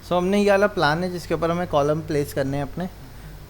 सो हमने ये वाला प्लान है जिसके ऊपर हमें कॉलम प्लेस करने हैं अपने।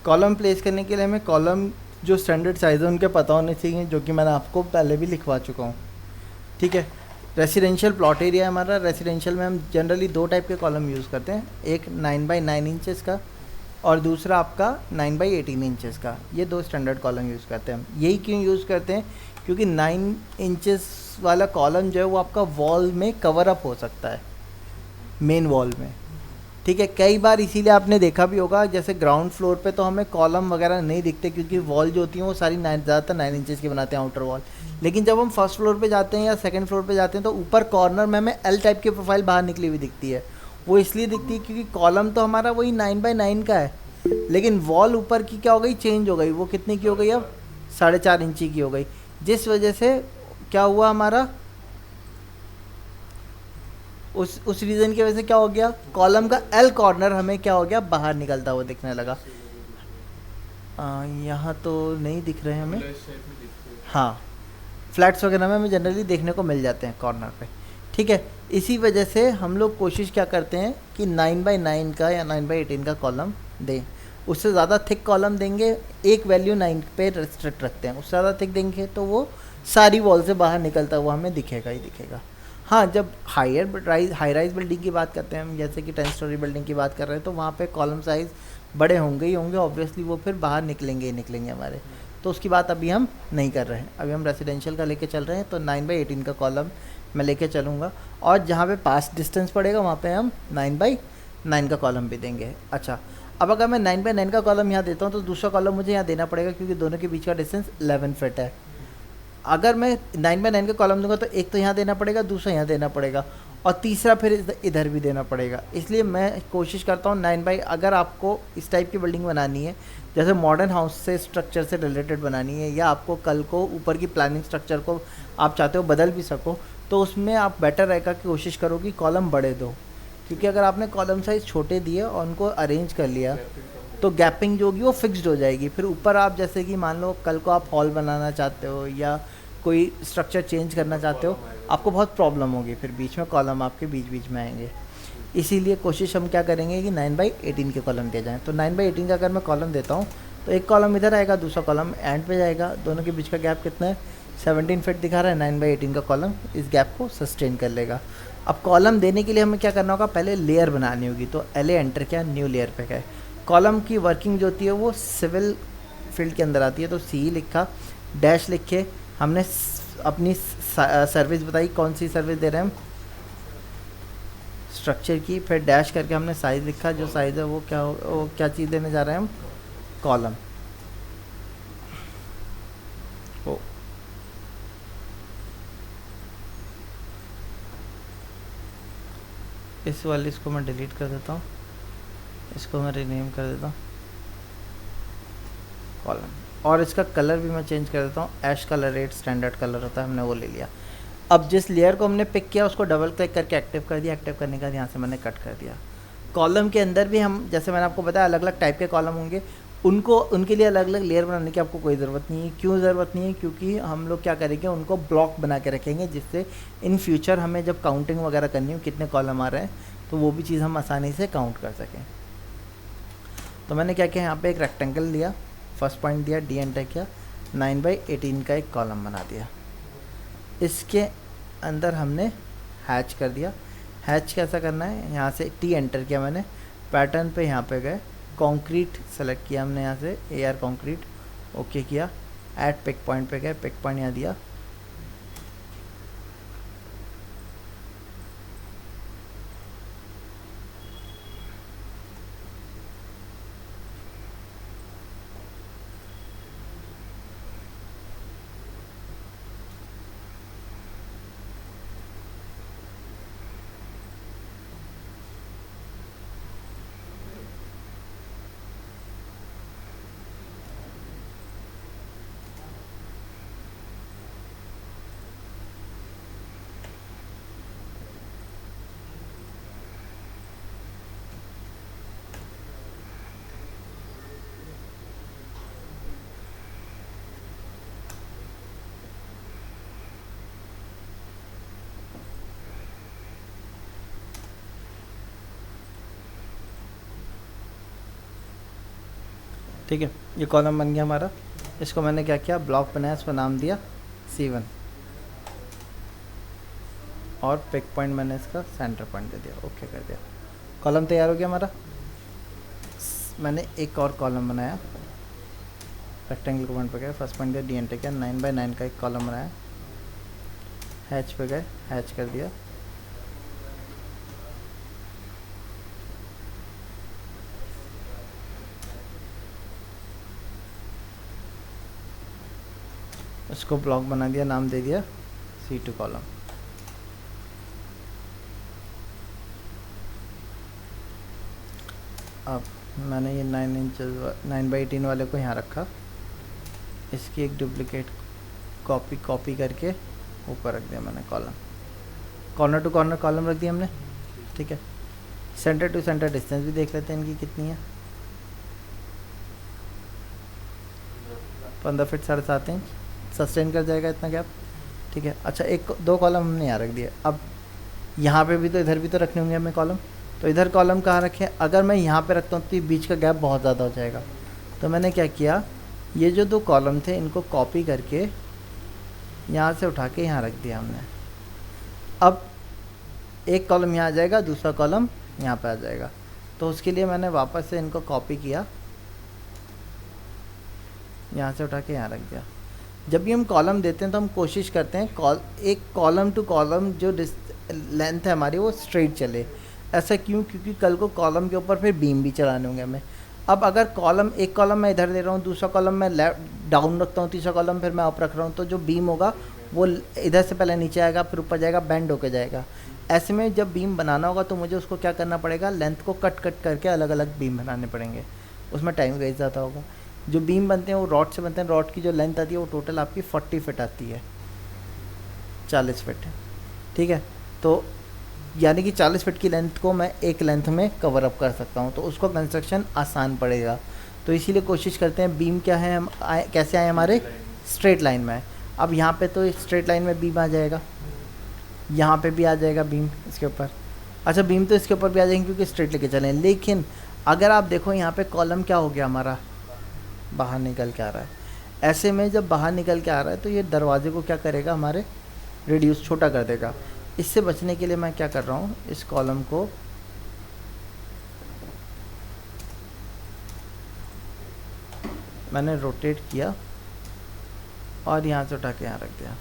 कॉलम प्लेस करने के लिए हमें कॉलम जो स्टैंडर्ड साइज़ है उनके पता होने चाहिए, जो कि मैंने आपको पहले भी लिखवा चुका हूँ। ठीक है। रेसिडेंशियल प्लॉट एरिया है हमारा। रेसिडेंशियल में हम जनरली दो टाइप के कॉलम यूज़ करते हैं, एक 9 बाई 9 इंचेस का और दूसरा आपका 9 बाई 18 इंचेस का। ये दो स्टैंडर्ड कॉलम यूज़ करते हैं हम। यही क्यों यूज़ करते हैं? क्योंकि 9 इंचेस वाला कॉलम जो है वो आपका वॉल में कवर अप हो सकता है, मेन वॉल में। ठीक है। कई बार इसीलिए आपने देखा भी होगा, जैसे ग्राउंड फ्लोर पे तो हमें कॉलम वगैरह नहीं दिखते, क्योंकि वॉल जो होती है वो सारी ज़्यादातर 9 इंचेस की बनाते हैं आउटर वॉल। लेकिन जब हम फर्स्ट फ्लोर पे जाते हैं या सेकंड फ्लोर पे जाते हैं तो ऊपर कॉर्नर में हमें एल टाइप की प्रोफाइल बाहर निकली हुई दिखती है। वो इसलिए दिखती है क्योंकि कॉलम तो हमारा वही 9 बाई 9 का है, लेकिन वॉल ऊपर की क्या हो गई, चेंज हो गई। वो कितने की हो गई अब? 4.5 इंची की हो गई। जिस वजह से क्या हुआ हमारा, उस रीज़न की वजह से क्या हो गया, कॉलम का एल कॉर्नर हमें क्या हो गया, बाहर निकलता हुआ दिखने लगा। यहाँ तो नहीं दिख रहे हैं हमें। हाँ, फ्लैट्स वगैरह में हमें जनरली देखने को मिल जाते हैं कॉर्नर पे। ठीक है। इसी वजह से हम लोग कोशिश क्या करते हैं कि 9 बाई 9 का या 9 बाई 18 का कॉलम दें। उससे ज़्यादा थिक कॉलम देंगे, एक वैल्यू 9 पे रेस्ट्रिक्ट रखते हैं। उससे ज़्यादा थिक देंगे तो वो सारी वॉल से बाहर निकलता हुआ हमें दिखेगा ही दिखेगा। हाँ, जब हाई राइज बिल्डिंग की बात करते हैं हम, जैसे कि 10 स्टोरी बिल्डिंग की बात कर रहे हैं, तो वहाँ पे कॉलम साइज़ बड़े होंगे ही होंगे, ऑब्वियसली वो फिर बाहर निकलेंगे ही निकलेंगे हमारे। तो उसकी बात अभी हम नहीं कर रहे हैं। अभी हम रेसिडेंशियल का लेके चल रहे हैं, तो 9 बाई 18 का कॉलम मैं लेके चलूँगा। और जहाँ पे पास डिस्टेंस पड़ेगा वहाँ पे हम 9 बाई 9 का कॉलम भी देंगे। अच्छा, अब अगर मैं 9 बाई 9 का कॉलम यहाँ देता हूँ तो दूसरा कॉलम मुझे यहाँ देना पड़ेगा, क्योंकि दोनों के बीच का डिस्टेंस 11 फीट है। अगर मैं 9 बाई 9 का कॉलम दूंगा तो एक तो यहाँ देना पड़ेगा, दूसरा यहाँ देना पड़ेगा, और तीसरा फिर इधर भी देना पड़ेगा। इसलिए मैं कोशिश करता हूँ 9 बाई, अगर आपको इस टाइप की बिल्डिंग बनानी है, जैसे मॉडर्न हाउस से स्ट्रक्चर से रिलेटेड बनानी है, या आपको कल को ऊपर की प्लानिंग स्ट्रक्चर को आप चाहते हो बदल भी सको, तो उसमें आप बेटर रहेगा कि कोशिश करो कि कॉलम बड़े दो। क्योंकि अगर आपने कॉलम साइज़ छोटे दिए और उनको अरेंज कर लिया तो गैपिंग जो होगी वो फिक्स्ड हो जाएगी। फिर ऊपर आप जैसे कि मान लो कल को आप हॉल बनाना चाहते हो या कोई स्ट्रक्चर चेंज करना चाहते हो, आपको बहुत प्रॉब्लम होगी, फिर बीच में कॉलम आपके बीच बीच में आएंगे। इसीलिए कोशिश हम क्या करेंगे कि 9 बाई 18 के कॉलम दिए जाएँ। तो 9 बाई 18 का अगर मैं कॉलम देता हूँ तो एक कॉलम इधर आएगा, दूसरा कॉलम एंड पे जाएगा। दोनों के बीच का गैप कितना है? 17 फीट दिखा रहा है। 9 बाई 18 का कॉलम इस गैप को सस्टेन कर लेगा। अब कॉलम देने के लिए हमें क्या करना होगा, पहले लेयर बनानी होगी। तो एल एंटर किया, न्यू लेयर पे गए। कॉलम की वर्किंग जो होती है वो सिविल फील्ड के अंदर आती है। तो सी लिखा, डैश लिखे, हमने अपनी सर्विस बताई, कौन सी सर्विस दे रहे हैं हम, स्ट्रक्चर की। फिर डैश करके हमने साइज़ लिखा, जो साइज़ है वो क्या चीज़ देने जा रहे हैं हम, कॉलम। ओ, इस वाले इसको मैं डिलीट कर देता हूँ, इसको मैं रीनेम कर देता हूँ कॉलम। और इसका कलर भी मैं चेंज कर देता हूँ, ash colour rate standard colour होता है, हमने वो ले लिया। अब जिस लेयर को हमने पिक किया उसको डबल क्लिक करके एक्टिव कर दिया। एक्टिव करने के बाद यहाँ से मैंने कट कर दिया। कॉलम के अंदर भी हम, जैसे मैंने आपको बताया, अलग अलग टाइप के कॉलम होंगे, उनको उनके लिए अलग अलग लेयर बनाने की आपको कोई ज़रूरत नहीं है। क्यों ज़रूरत नहीं है? क्योंकि हम लोग क्या करेंगे, उनको ब्लॉक बना के रखेंगे, जिससे इन फ्यूचर हमें जब काउंटिंग वगैरह करनी हो कितने कॉलम आ रहे हैं, तो वो भी चीज़ हम आसानी से काउंट कर सकें। तो मैंने क्या किया, यहाँ पे एक रेक्टेंगल लिया, फर्स्ट पॉइंट दिया, डी एंटर किया, 9 बाई 18 का एक कॉलम बना दिया। इसके अंदर हमने हैच कर दिया। हैच कैसा करना है, यहाँ से टी एंटर किया मैंने, पैटर्न पे यहाँ पे गए, कंक्रीट सेलेक्ट किया हमने, यहाँ से एआर कंक्रीट ओके किया, ऐड पिक पॉइंट पे गए, पिक पॉइंट यहाँ दिया, ठीक है, ये कॉलम बन गया हमारा। इसको मैंने क्या किया, ब्लॉक बनाया, इसको नाम दिया C1 और पिक पॉइंट मैंने इसका सेंटर पॉइंट दे दिया, ओके कर दिया। कॉलम तैयार हो गया हमारा। मैंने एक और कॉलम बनाया, रेक्टेंगल को पॉइंट पे गए, फर्स्ट पॉइंट दिया, डी किया, 9x9 का एक कॉलम बनाया, हैच पे गए, हैच कर दिया, इसको ब्लॉक बना दिया, नाम दे दिया C2 कॉलम। अब मैंने ये 9x18 वाले को यहाँ रखा, इसकी एक डुप्लीकेट कॉपी करके ऊपर रख दिया मैंने column, corner to corner column रख दिया हमने। ठीक है, सेंटर टू सेंटर डिस्टेंस भी देख लेते हैं इनकी कितनी है, 15 फीट 7.5 इंच सस्टेन कर जाएगा इतना गैप। ठीक है, अच्छा एक दो कॉलम हमने यहाँ रख दिया। अब यहाँ पे भी तो इधर भी तो रखने होंगे हमें कॉलम, तो इधर कॉलम कहाँ रखें? अगर मैं यहाँ पे रखता हूँ तो बीच का गैप बहुत ज़्यादा हो जाएगा। तो मैंने क्या किया, ये जो दो कॉलम थे इनको कॉपी करके यहाँ से उठा के यहाँ रख दिया हमने। अब एक कॉलम यहाँ आ जाएगा, दूसरा कॉलम यहाँ पे आ जाएगा। तो उसके लिए मैंने वापस से इनको कॉपी किया, यहाँ से उठा के यहाँ रख दिया। जब भी हम कॉलम देते हैं तो हम कोशिश करते हैं एक कॉलम टू कॉलम जो लेंथ है हमारी वो स्ट्रेट चले। ऐसा क्यों? क्योंकि कल को कॉलम के ऊपर फिर बीम भी चलाने होंगे हमें। अब अगर एक कॉलम मैं इधर दे रहा हूँ, दूसरा कॉलम मैं डाउन रखता हूँ, तीसरा कॉलम फिर मैं अप रख रहा हूँ, तो जो बीम होगा वो इधर से पहले नीचे आएगा, फिर ऊपर जाएगा, बेंड होके जाएगा। ऐसे में जब बीम बनाना होगा तो मुझे उसको क्या करना पड़ेगा, लेंथ को कट करके अलग अलग बीम बनाने पड़ेंगे, उसमें टाइम वेस्ट ज़्यादा होगा। जो बीम बनते हैं वो रॉड से बनते हैं, रॉड की जो लेंथ आती है वो टोटल आपकी 40 फीट आती है, 40 फीट। ठीक है, तो यानी कि 40 फीट की लेंथ को मैं एक लेंथ में कवर अप कर सकता हूँ, तो उसको कंस्ट्रक्शन आसान पड़ेगा। तो इसीलिए कोशिश करते हैं बीम क्या है, हम कैसे आए हमारे स्ट्रेट लाइन में। अब यहाँ पे तो स्ट्रेट लाइन में बीम आ जाएगा, यहाँ पे भी आ जाएगा बीम इसके ऊपर। अच्छा, बीम तो इसके ऊपर भी आ जाएंगे क्योंकि स्ट्रेट लेके चलें, लेकिन अगर आप देखो यहाँ पे कॉलम क्या हो गया हमारा, बाहर निकल के आ रहा है। ऐसे में जब बाहर निकल के आ रहा है तो ये दरवाजे को क्या करेगा, हमारे रेडियस छोटा कर देगा। इससे बचने के लिए मैं क्या कर रहा हूँ, इस कॉलम को मैंने रोटेट किया और यहाँ से उठा के यहाँ रख दिया।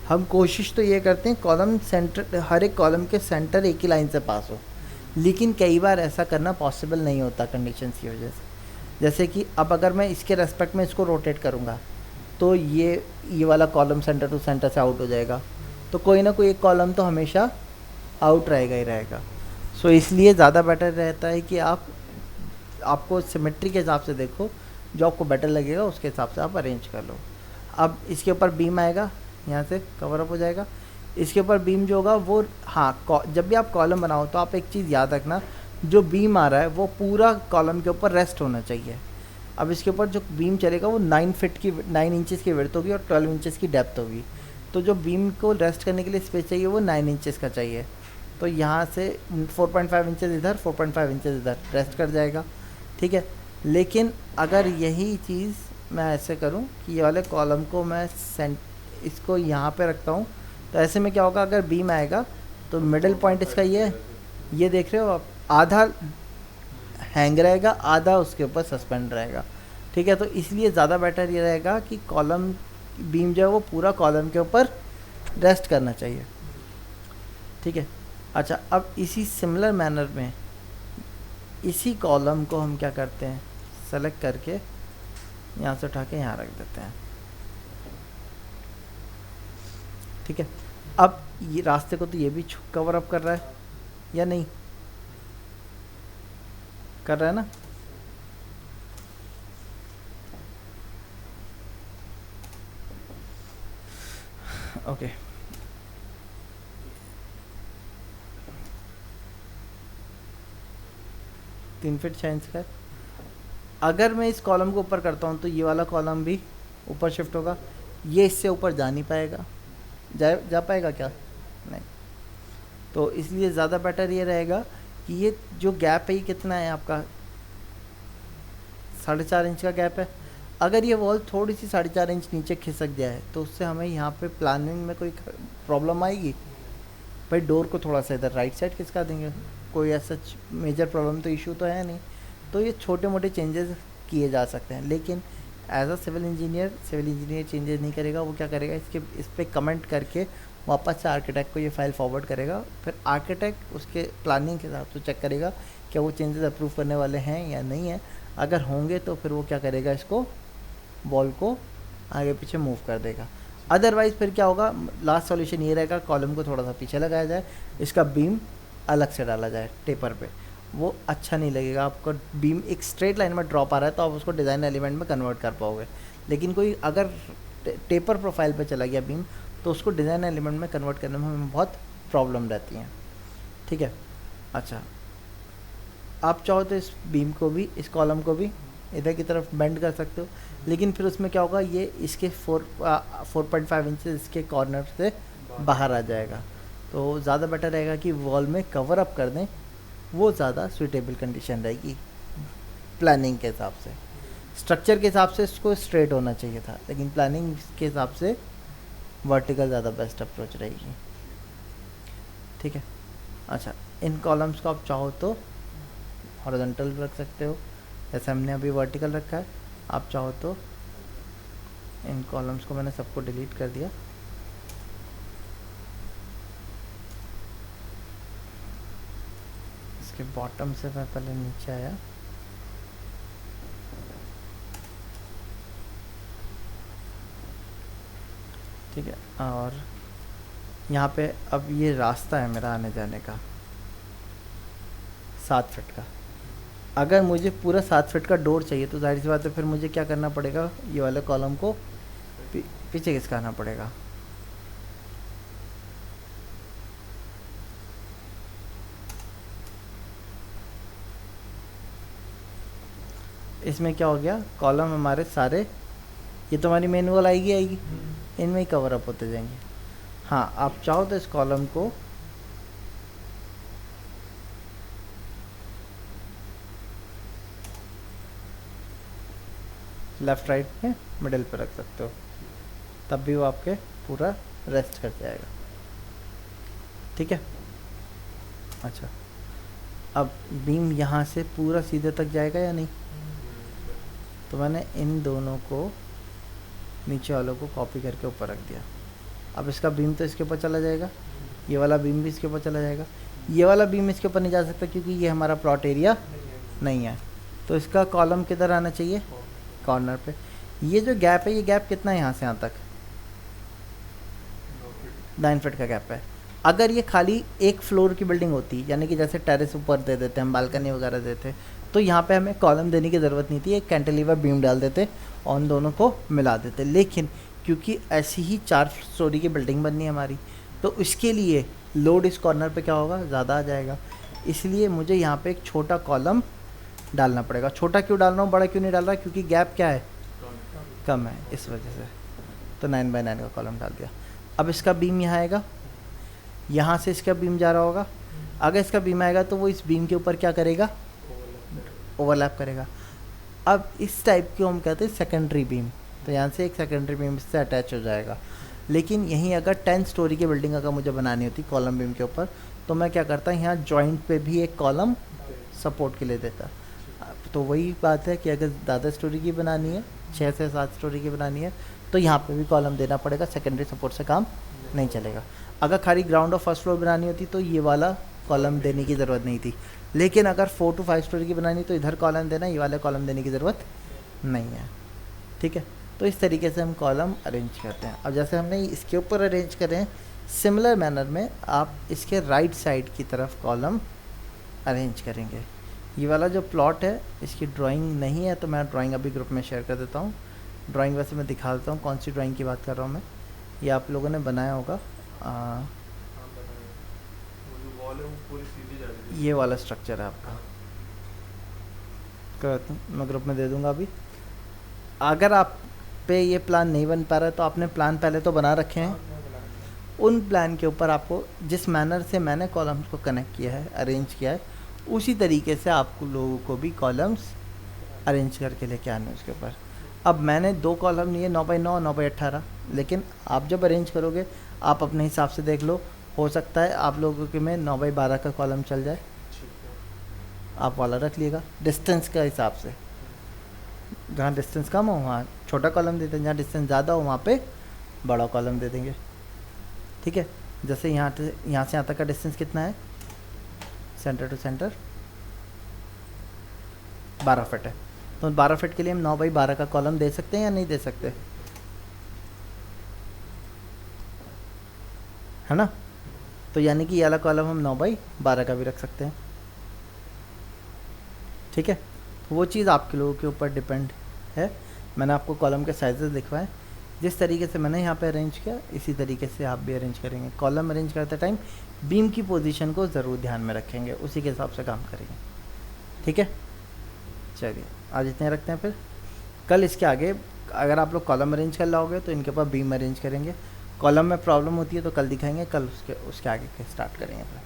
हम कोशिश तो ये करते हैं कॉलम सेंटर, हर एक कॉलम के सेंटर एक ही लाइन से पास हो, लेकिन कई बार ऐसा करना पॉसिबल नहीं होता कंडीशंस की वजह से। जैसे कि अब अगर मैं इसके रेस्पेक्ट में इसको रोटेट करूँगा तो ये वाला कॉलम सेंटर टू सेंटर से आउट हो जाएगा, तो कोई ना कोई एक कॉलम तो हमेशा आउट रहेगा ही रहेगा। सो इसलिए ज़्यादा बेटर रहता है कि आपको सिमेट्री के हिसाब से देखो, जो आपको बेटर लगेगा उसके हिसाब से आप अरेंज कर लो। अब इसके ऊपर बीम आएगा, यहाँ से कवर अप हो जाएगा। इसके ऊपर बीम जो होगा वो, हाँ, जब भी आप कॉलम बनाओ तो आप एक चीज़ याद रखना, जो बीम आ रहा है वो पूरा कॉलम के ऊपर रेस्ट होना चाहिए। अब इसके ऊपर जो बीम चलेगा वो 9 इंचेस की विड्थ होगी और 12 इंचेस की डेप्थ होगी। तो जो बीम को रेस्ट करने के लिए स्पेस चाहिए वो 9 इंचेस का चाहिए। तो यहाँ से 4.5 इंचेस इधर, 4.5 इंचेस इधर रेस्ट कर जाएगा। ठीक है, लेकिन अगर यही चीज़ मैं ऐसे करूँ कि ये वाले कॉलम को मैं इसको यहाँ पे रखता हूँ, तो ऐसे में क्या होगा, अगर बीम आएगा तो मिडिल पॉइंट इसका ये देख रहे हो आप, आधा हैंग रहेगा, आधा उसके ऊपर सस्पेंड रहेगा। ठीक है, तो इसलिए ज़्यादा बेटर ये रहेगा कि कॉलम बीम जो है वो पूरा कॉलम के ऊपर रेस्ट करना चाहिए। ठीक है, अच्छा, अब इसी सिमिलर मैनर में इसी कॉलम को हम क्या करते हैं, सेलेक्ट करके यहाँ से उठा के यहाँ रख देते हैं। ठीक है, अब ये रास्ते को तो ये भी कवर अप कर रहा है या नहीं कर रहा है ना? ओके, तीन फीट 6 इंच का है। अगर मैं इस कॉलम को ऊपर करता हूँ तो ये वाला कॉलम भी ऊपर शिफ्ट होगा, ये इससे ऊपर जा नहीं पाएगा, जा पाएगा क्या? नहीं। तो इसलिए ज़्यादा बेटर ये रहेगा कि ये जो गैप है ये कितना है आपका, 4.5 इंच का गैप है। अगर ये वॉल थोड़ी सी 4.5 इंच नीचे खिसक जाए तो उससे हमें यहाँ पे प्लानिंग में कोई प्रॉब्लम आएगी? भाई डोर को थोड़ा सा इधर राइट साइड खिसका देंगे, कोई ऐसा मेजर प्रॉब्लम तो इशू तो है नहीं। तो ये छोटे मोटे चेंजेस किए जा सकते हैं, लेकिन as a civil engineer changes नहीं करेगा। वो क्या करेगा, इस पर कमेंट करके वापस से आर्किटेक्ट को ये फाइल फॉरवर्ड करेगा, फिर आर्किटेक्ट उसके प्लानिंग के हिसाब से चेक करेगा क्या वो चेंजेस अप्रूव करने वाले हैं या नहीं है। अगर होंगे तो फिर वो क्या करेगा, इसको वॉल को आगे पीछे मूव कर देगा। अदरवाइज़ फिर क्या होगा, लास्ट सॉल्यूशन ये रहेगा, कॉलम को थोड़ा सा पीछे लगाया जाए, इसका बीम अलग से डाला जाए टेपर पे। वो अच्छा नहीं लगेगा आपको, बीम एक स्ट्रेट लाइन में ड्रॉप आ रहा है तो आप उसको डिज़ाइन एलिमेंट में कन्वर्ट कर पाओगे, लेकिन कोई अगर टेपर प्रोफाइल पे चला गया बीम तो उसको डिज़ाइन एलिमेंट में कन्वर्ट करने में हमें बहुत प्रॉब्लम रहती हैं। ठीक है, अच्छा आप चाहो तो इस बीम को भी, इस कॉलम को भी इधर की तरफ बेंड कर सकते हो, लेकिन फिर उसमें क्या होगा, ये इसके 4.5 इंचेस इसके कॉर्नर से बाहर आ जाएगा। तो ज़्यादा बेटर रहेगा कि वॉल में कवर अप कर दें, वो ज़्यादा सूटेबल कंडीशन रहेगी प्लानिंग के हिसाब से। स्ट्रक्चर के हिसाब से इसको स्ट्रेट होना चाहिए था, लेकिन प्लानिंग के हिसाब से वर्टिकल ज़्यादा बेस्ट अप्रोच रहेगी। ठीक है, अच्छा इन कॉलम्स को आप चाहो तो हॉरिजॉन्टल रख सकते हो, जैसे हमने अभी वर्टिकल रखा है। आप चाहो तो इन कॉलम्स को मैंने सबको डिलीट कर दिया, इसके बॉटम से मैं पहले नीचे आया, ठीक है। और यहाँ पे अब ये रास्ता है मेरा आने जाने का 7 फीट का। अगर मुझे पूरा 7 फीट का डोर चाहिए तो जाहिर सी बात है फिर मुझे क्या करना पड़ेगा, ये वाले कॉलम को पीछे खिसकाना पड़ेगा। इसमें क्या हो गया, कॉलम हमारे सारे, ये तो हमारी मेन वॉल आएगी, इनमें ही कवर अप होते जाएंगे। हाँ आप चाहो तो इस कॉलम को लेफ़्ट राइट में मिडिल पे रख सकते हो, तब भी वो आपके पूरा रेस्ट कर जाएगा। ठीक है, अच्छा अब बीम यहाँ से पूरा सीधे तक जाएगा या नहीं, तो मैंने इन दोनों को नीचे वालों को कॉपी करके ऊपर रख दिया। अब इसका बीम तो इसके ऊपर चला जाएगा, ये वाला बीम भी इसके ऊपर चला जाएगा, ये वाला बीम इसके ऊपर नहीं जा सकता क्योंकि ये हमारा प्लॉट एरिया नहीं है। तो इसका कॉलम किधर आना चाहिए, कॉर्नर पे। ये जो गैप है, ये गैप कितना है यहाँ से यहाँ तक, 9 फीट का गैप है। अगर ये खाली एक फ्लोर की बिल्डिंग होती, यानी कि जैसे टेरेस ऊपर दे देते हम, बालकनी वगैरह देते, तो यहाँ पे हमें कॉलम देने की ज़रूरत नहीं थी, एक कैंटिलीवर बीम डाल देते और उन दोनों को मिला देते। लेकिन क्योंकि ऐसी ही 4 स्टोरी की बिल्डिंग बननी है हमारी, तो इसके लिए लोड इस कॉर्नर पे क्या होगा, ज़्यादा आ जाएगा। इसलिए मुझे यहाँ पे एक छोटा कॉलम डालना पड़ेगा। छोटा क्यों डाल रहा हूँ, बड़ा क्यों नहीं डाल रहा, क्योंकि गैप क्या है, कम है, इस वजह से। तो 9 बाय 9 का कॉलम डाल दिया। अब इसका बीम यहाँ आएगा, यहाँ से इसका बीम जा रहा होगा। अगर इसका बीम आएगा तो वो इस बीम के ऊपर क्या करेगा, ओवरलैप करेगा। अब इस टाइप की हम कहते हैं सेकेंडरी बीम, तो यहाँ से एक सेकेंडरी बीम इससे अटैच हो जाएगा। लेकिन यहीं अगर 10 स्टोरी की बिल्डिंग अगर मुझे बनानी होती कॉलम बीम के ऊपर, तो मैं क्या करता, यहाँ जॉइंट पे भी एक कॉलम सपोर्ट के लिए देता। तो वही बात है कि अगर ज़्यादा स्टोरी की बनानी है, 6 से 7 स्टोरी की बनानी है, तो यहाँ पे भी कॉलम देना पड़ेगा, सेकेंडरी सपोर्ट से काम नहीं चलेगा। अगर खाली ग्राउंड और फर्स्ट फ्लोर बनानी होती तो ये वाला कॉलम देने की ज़रूरत नहीं थी। लेकिन अगर 4 to 5 स्टोरी की बनानी तो इधर कॉलम देना, ये वाले कॉलम देने की ज़रूरत नहीं है। ठीक है, तो इस तरीके से हम कॉलम अरेंज करते हैं। अब जैसे हमने इसके ऊपर अरेंज करें हैं, सिमिलर मैनर में आप इसके राइट साइड की तरफ कॉलम अरेंज करेंगे। ये वाला जो प्लॉट है इसकी ड्राइंग नहीं है, तो मैं ड्राइंग अभी ग्रुप में शेयर कर देता हूँ। ड्राइंग वैसे मैं दिखा देता हूँ कौन सी ड्राइंग की बात कर रहा हूँ मैं। ये आप लोगों ने बनाया होगा, ये वाला स्ट्रक्चर है आपका, मैं ग्रुप में दे दूँगा अभी। अगर आप पे ये प्लान नहीं बन पा रहा है तो आपने प्लान पहले तो बना रखे हैं, उन प्लान के ऊपर आपको जिस मैनर से मैंने कॉलम्स को कनेक्ट किया है, अरेंज किया है, उसी तरीके से आपको लोगों को भी कॉलम्स अरेंज करके लेके आने उसके ऊपर। अब मैंने 2 कॉलम लिए 9x9 9x18, लेकिन आप जब अरेंज करोगे आप अपने हिसाब से देख लो, हो सकता है आप लोगों के में 9x12 का कॉलम चल जाए, आप वाला रख लिएगा डिस्टेंस का हिसाब से। जहाँ डिस्टेंस कम हो वहाँ छोटा कॉलम देते हैं, जहाँ डिस्टेंस ज़्यादा हो वहाँ पे बड़ा कॉलम दे देंगे। ठीक है, जैसे यहाँ से यहाँ तक का डिस्टेंस कितना है, सेंटर टू सेंटर 12 फीट है, तो 12 फीट के लिए हम 9x12 का कॉलम दे सकते हैं या नहीं दे सकते, है ना। तो यानी कि ये वाला कॉलम हम 9x12 का भी रख सकते हैं। ठीक है, तो वो चीज़ आपके लोगों के ऊपर डिपेंड है। मैंने आपको कॉलम के साइजेस दिखवाए, जिस तरीके से मैंने यहाँ पे अरेंज किया इसी तरीके से आप भी अरेंज करेंगे। कॉलम अरेंज करते टाइम बीम की पोजीशन को ज़रूर ध्यान में रखेंगे, उसी के हिसाब से काम करेंगे। ठीक है, चलिए आज इतने रखते हैं, फिर कल इसके आगे अगर आप लोग कॉलम अरेंज कर लाओगे तो इनके ऊपर बीम अरेंज करेंगे। कॉलम में प्रॉब्लम होती है तो कल दिखाएंगे, कल उसके आगे के स्टार्ट करेंगे फिर।